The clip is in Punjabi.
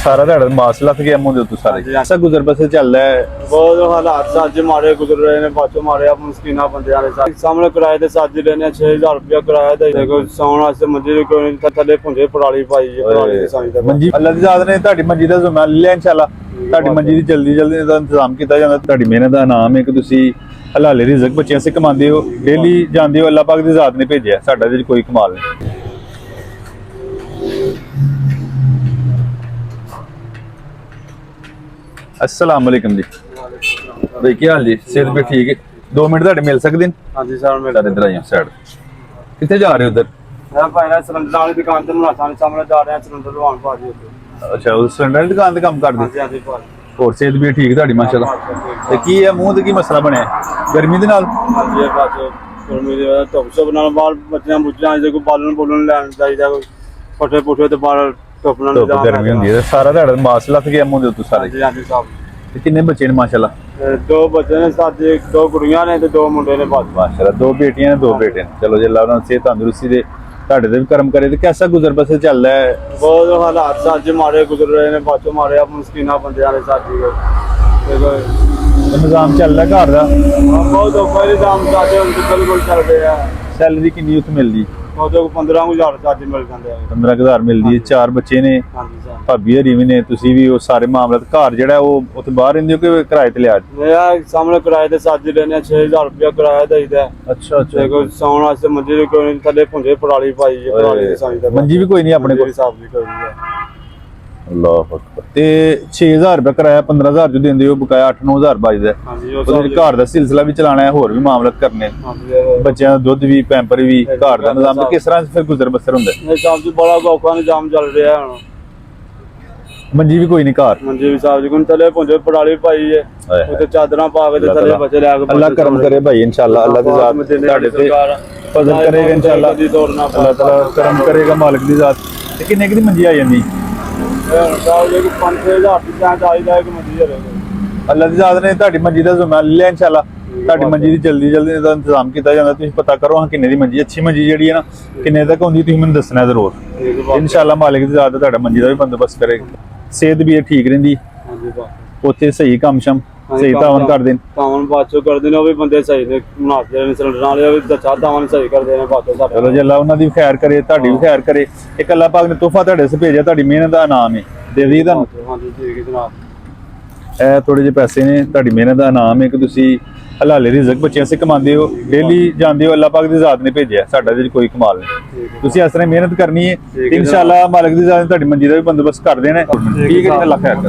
ਸਾਰਾ ਤੁਹਾਡਾ ਮਾਸ ਲੱਥ ਗਿਆ ਮੂੰਹ ਦੇ ਉੱਤੇ ਸਾਰੇ। ਐਸਾ ਗੁਜ਼ਰ ਬਸਰ ਚੱਲਦਾ ਹੈ। ਬਹੁਤ ਹਾਲਾਤ ਸੱਜ ਮਾਰੇ ਗੁਜ਼ਰ ਰਹੇ ਨੇ, ਬਾਚੋ ਮਾਰੇ ਆਪ ਮੁਸਕੀਨਾ ਬੰਦਿਆਂ ਦੇ ਸਾਹਮਣੇ ਕਿਰਾਏ ਤੇ ਸੱਜ ਲੈਣੇ 6000 ਰੁਪਇਆ ਕਿਰਾਇਆ ਦੇ ਦੇਖੋ ਸੌਣ ਵਾਸਤੇ ਮੰਜੀ ਕੋਈ ਨਹੀਂ ਥੱਲੇ ਭੁੰਜੇ ਪਰਾਲੀ ਪਾਈ ਹੈ ਪਰਾਲੀ ਦੀ ਸਾਈ ਦਾ ਮੰਜੀ ਅੱਲਾਹ ਦੀ ਜ਼ਾਤ ਨੇ ਤੁਹਾਡੀ ਮੰਜੀ ਦਾ ਜ਼ੁਮਾ ਲਿਆ ਇਨਸ਼ਾਅੱਲਾ। ਤੁਹਾਡੀ ਮੰਜੀ ਦੀ ਜਲਦੀ ਦਾ ਇੰਤਜ਼ਾਮ ਕੀਤਾ ਜਾਂਦਾ। ਤੁਹਾਡੀ ਮਿਹਨਤ ਦਾ ਇਨਾਮ ਹੈ ਕਿ ਤੁਸੀਂ ਹਲਾਲੇ ਰਿਜ਼ਕ ਬੱਚਿਆਂ ਸੇ ਕਮਾਉਂਦੇ ਹੋ, ਡੇਲੀ ਜਾਂਦੇ ਹੋ, ਅੱਲਾਹ ਪਾਕ ਦੀ ਜ਼ਾਤ ਨੇ ਭੇਜਿਆ, ਸਾਡਾ ਇਹਦੇ ਕੋਈ ਕਮਾਲ ਨਹੀਂ। अस्सलाम वालेकुम जी भाई, क्या हाल जी? सेहत भी ठीक है? 2 मिनट ਤੁਹਾਡੇ ਮਿਲ ਸਕਦੇ ਨੇ? ਹਾਂਜੀ ਸਰ ਮੇਰੇ इधर आइए साइड। कितने जा रहे हो उधर? ਮੈਂ ਭਾਈ ਸਿਲੰਡਰ ਵਾਲੀ ਦੁਕਾਨ ਤੇ ਮੁਲਾਜ਼ਮਾਂ ਦੇ ਸਾਹਮਣੇ ਜਾ ਰਿਹਾ ਸਿਲੰਡਰ ਲਵਾਉਣ ਭਾਜੀ ਉੱਤੇ। अच्छा उस सिलेंडर ਦੀ ਦੁਕਾਨ ਤੇ ਕੰਮ ਕਰਦੇ? ਹਾਂਜੀ ਹਾਂਜੀ ਭਾਜੀ। ਹੋਰ ਸਿਹਤ ਵੀ ਠੀਕ ਤੁਹਾਡੀ ਮਾਸ਼ਾਅੱਲਾ। ਤੇ ਕੀ ਹੈ ਮੂੰਹ ਤੇ ਕੀ ਮਸਲਾ ਬਣਿਆ ਗਰਮੀ ਦੇ ਨਾਲ? ਹਾਂਜੀ ਇਹ ਬਾਅਦ ਗਰਮੀ ਦੇ ਵਜ੍ਹਾ ਧੁੱਪ ਸੁੱਪ ਨਾਲ ਬਾਹਰ ਬੱਚਿਆਂ ਬੁੱਝਾਂ ਜੇ ਕੋਈ ਬਾਲਣ ਬੋਲਣ ਲੈਣ ਚਾਹੀਦਾ, ਕੋਈ ਪੱਠੇ ਪੁੱਠੇ ਤੇ ਬਾਹਰ ਧੁੱਪ ਨਾਲ ਧੁੱਪ ਗਰਮੀ ਹੁੰਦੀ ਹੈ, ਸਾਰਾ ਤੁਹਾਡਾ ਮਾਸ ਲੱਥ ਗਿਆ ਮੂੰਹ ਦੇ ਉੱਤੇ ਸਾਰੇ। ਹਾਂਜੀ ਹਾਂਜੀ ਸਾਹਿਬ। ਤੇ ਕਿੰਨੇ ਬੱਚੇ ਨੇ ਮਾਸ਼ਾਅੱਲਾ? 2 ਬੱਚੇ ਨੇ ਸਾਡੇ, 2 ਕੁੜੀਆਂ ਨੇ ਤੇ 2 ਮੁੰਡੇ ਨੇ ਬਸ। ਮਾਸ਼ਾਅੱਲਾ 2 ਬੇਟੀਆਂ ਨੇ 2 ਬੇਟੇ ਨੇ। ਚਲੋ ਜੀ ਅੱਲਾਹ ਉਹਨਾਂ ਨੂੰ ਸਿਹਤ ਤੰਦਰੁਸਤੀ ਦੇ, ਤੁਹਾਡੇ ਤੇ ਵੀ ਕਰਮ ਕਰੇ। ਤੇ ਕਿਹਦਾ ਗੁਜ਼ਰ ਬਸਰ ਚੱਲਦਾ ਹੈ? ਬਹੁਤ ਹਾਲਾਤ ਸੱਜ ਮਾਰੇ ਗੁਜ਼ਰ ਰਹੇ ਨੇ, ਬਾਚੋ ਮਾਰੇ ਆਪ ਮੁਸਕੀਨਾ ਬੰਦਿਆਂ ਦੇ ਸਾਡੀ ਦੇਖੋ ਨਿਜ਼ਾਮ ਚੱਲਦਾ ਘਰ ਦਾ? ਬਹੁਤ ਔਖਾ ਨਿਜ਼ਾਮ ਸਾਡੇ ਹੁਣ ਬਿਲਕੁਲ ਚੱਲ ਰਿਹਾ। ਸੈਲਰੀ ਕਿੰਨੀ ਉੱਥੇ ਮਿਲਦੀ? ਉਹਦੇ 15,000 ਸਾਡੀ ਮਿਲ ਜਾਂਦੇ ਆ। 15,000 ਮਿਲਦੀ ਹੈ। 4 ਬੱਚੇ ਨੇ, ਹਾਂਜੀ ਸਰ। ਭਾਬੀ ਹਰੀ ਵੀ ਨੇ, ਤੁਸੀਂ ਵੀ। ਉਹ ਸਾਰੇ ਮਾਮਲੇ ਘਰ ਜਿਹੜਾ ਉਹ ਉੱਥੇ ਬਾਹਰ ਰਹਿੰਦੇ ਹੋ ਕਿ ਕਿਰਾਏ ਤੇ ਲਿਆ? ਮੇਰਾ ਸਾਹਮਣੇ ਕਿਰਾਏ ਤੇ ਸੱਜ ਲੈਣੇ 6000 ਰੁਪਇਆ ਕਿਰਾਇਆ ਦੇਈਦਾ। ਅੱਛਾ ਦੇਖੋ ਸੌਣ ਵਾਸਤੇ ਮੰਜੀ ਕੋਈ ਨਹੀਂ ਥੱਲੇ ਭੁੰਜੇ ਪਰਾਲੀ ਪਾਈ ਹੈ ਪਰਾਲੀ ਦੀ ਸਾਈ ਦਾ ਮੰਜੀ ਵੀ ਕੋਈ ਨਹੀਂ ਆਪਣੇ ਕੋਲ? ਹਿਸਾਬ ਦੀ ਕੋਈ ਨਹੀਂ। ਅੱਲਾਹੁ ਅਕਬਰ। ਤੇ 6000 ਰੁਪਏ ਕਿਰਾਇਆ 15,000 ਜੋ ਦਿੰਦੇ ਹੋ, ਬਕਾਇਆ 8-9000 ਬਚਦਾ। ਹਾਂਜੀ ਉਹਦੇ ਘਰ ਦਾ ਸਿਲਸਿਲਾ ਵੀ ਚਲਾਣਾ ਹੈ, ਹੋਰ ਵੀ ਮਾਮਲਤ ਕਰਨੇ, ਬੱਚਿਆਂ ਦਾ ਦੁੱਧ ਵੀ, ਪੈਂਪਰ ਵੀ, ਘਰ ਦਾ ਨਿਜ਼ਾਮ। ਤੇ ਕਿਸ ਤਰ੍ਹਾਂ ਫਿਰ ਗੁਜ਼ਰ ਬਸਰ ਹੁੰਦਾ? ਇਹ ਸਾਹਿਬ ਜੀ ਬੜਾ ਔਖਾ ਨਿਜ਼ਾਮ ਚੱਲ ਰਿਹਾ ਹੁਣ। ਮੰਜੀ ਵੀ ਕੋਈ ਨਹੀਂ ਘਰ? ਮੰਜੀ ਵੀ ਸਾਹਿਬ ਜੀ ਕੋਲ ਥੱਲੇ ਭੁੰਜੇ ਪਰਾਲੀ ਪਾਈ ਹੈ, ਉੱਤੇ ਚਾਦਰਾਂ ਪਾ ਕੇ ਤੇ ਥੱਲੇ ਬੱਚੇ ਲੈ ਕੇ। ਅੱਲਾਹ ਕਰਮ ਕਰੇ ਭਾਈ ਇਨਸ਼ਾਅੱਲਾ। ਅੱਲਾਹ ਦੀ ਜ਼ਾਤ ਤੁਹਾਡੇ ਤੇ ਫਜ਼ਲ ਕਰੇਗਾ ਇਨਸ਼ਾਅੱਲਾ। ਅੱਲਾਹ ਤਾਲਾ ਕਰਮ ਕਰੇਗਾ ਮਾਲਕ ਦੀ ਜ਼ਾਤ। ਤੇ ਕਿੰਨੇ ਕਿ ਦੀ ਮੰਜੀ ਆ ਜਾਂਦੀ? ਸਾਹਿਬ ਜੀ 5-6000 ਦੀ ਚਾਹ ਚਾਹੀਦਾ ਇੱਕ ਮੰਜੀ ਹੋਵੇ। ਅੱਲਾਹ ਦੀ ਜ਼ਾਤ ਨੇ ਤੁਹਾਡੀ ਮੰਜੀ ਦਾ ਜ਼ੁਮਾ ਲਿਆ ਇਨਸ਼ਾਅੱਲਾ। ਤੁਹਾਡੀ ਮੰਜੀ ਦੀ ਜਲਦੀ ਦਾ ਇੰਤਜ਼ਾਮ ਕੀਤਾ ਜਾਂਦਾ। ਤੁਸੀਂ ਪਤਾ ਕਰੋ ਹਾਂ ਕਿੰਨੇ ਦੀ ਮੰਜੀ, ਅੱਛੀ ਮੰਜੀ ਜਿਹੜੀ ਹੈ ਨਾ ਕਿੰਨੇ ਤੱਕ ਹੁੰਦੀ, ਤੁਸੀਂ ਮੈਨੂੰ ਦੱਸਣਾ ਜ਼ਰੂਰ ਇਨਸ਼ਾਅੱਲਾ। ਮਾਲਿਕ ਦੀ ਜ਼ਾਤ ਤੁਹਾਡਾ ਮੰਜੀ ਦਾ ਵੀ ਬੰਦੋਬਸਤ ਕਰੇਗਾ। ਸਿਹਤ ਵੀ ਠੀਕ ਰਹਿੰਦੀ, ਉੱਥੇ ਸਹੀ ਕੰਮ ਸ਼ਮ ਸਹੀ ਤਾਵਨ ਕਰਦੇ ਨੇ। ਤਾਵਨ ਬਾਚੋ ਕਰਦੇ ਨੇ, ਉਹ ਵੀ ਬੰਦੇ ਸਹੀ ਨੇ ਬਣਾਉਂਦੇ ਨੇ ਸਿਲੰਡਰ ਵਾਲੇ, ਉਹ ਵੀ ਤਾਵਨ ਸਹੀ ਕਰਦੇ ਨੇ ਬਾਚੋ ਸਾਡੇ। ਚਲੋ ਜੀ ਅੱਲਾਹ ਉਹਨਾਂ ਦੀ ਵੀ ਖੈਰ ਕਰੇ, ਤੁਹਾਡੀ ਵੀ ਖੈਰ ਕਰੇ। ਇੱਕ ਅੱਲਾਹ ਪਾਕ ਨੇ ਤੋਹਫਾ ਤੁਹਾਡੇ ਸੇ ਭੇਜਿਆ, ਤੁਹਾਡੀ ਮਿਹਨਤ ਦਾ ਇਨਾਮ ਹੈ, ਦੇ ਦਈਏ ਤੁਹਾਨੂੰ। ਹਾਂਜੀ ਠੀਕ ਹੈ ਜਨਾਬ। ਇਹ ਥੋੜੇ ਜਿਹੇ ਪੈਸੇ ਨੇ, ਤੁਹਾਡੀ ਮਿਹਨਤ ਦਾ ਇਨਾਮ ਹੈ ਕਿ ਤੁਸੀਂ ਹਲਾਲੇ ਰਿਜ਼ਕ ਬੱਚਿਆਂ ਸੇ ਕਮਾਉਂਦੇ ਹੋ, ਡੇਲੀ ਜਾਂਦੇ ਹੋ, ਅੱਲਾਹ ਪਾਕ ਦੀ ਜ਼ਾਤ ਨੇ ਭੇਜਿਆ, ਸਾਡਾ ਇਹਦੇ ਕੋਈ ਕਮਾਲ ਨਹੀਂ। ਤੁਸੀਂ ਇਸ ਤਰ੍ਹਾਂ ਮਿਹਨਤ ਕਰਨੀ ਹੈ, ਇਨਸ਼ਾਅੱਲਾ ਮਾਲਕ ਦੀ ਜ਼ਾਤ ਨੇ ਤੁਹਾਡੀ ਮੰਜੀ ਦਾ ਵੀ ਬੰਦੋਬਸਤ ਕਰ ਦੇਣਾ। ਠੀਕ ਹੈ ਜੀ, ਅੱਲਾਹ ਖੈਰ ਕਰੇ।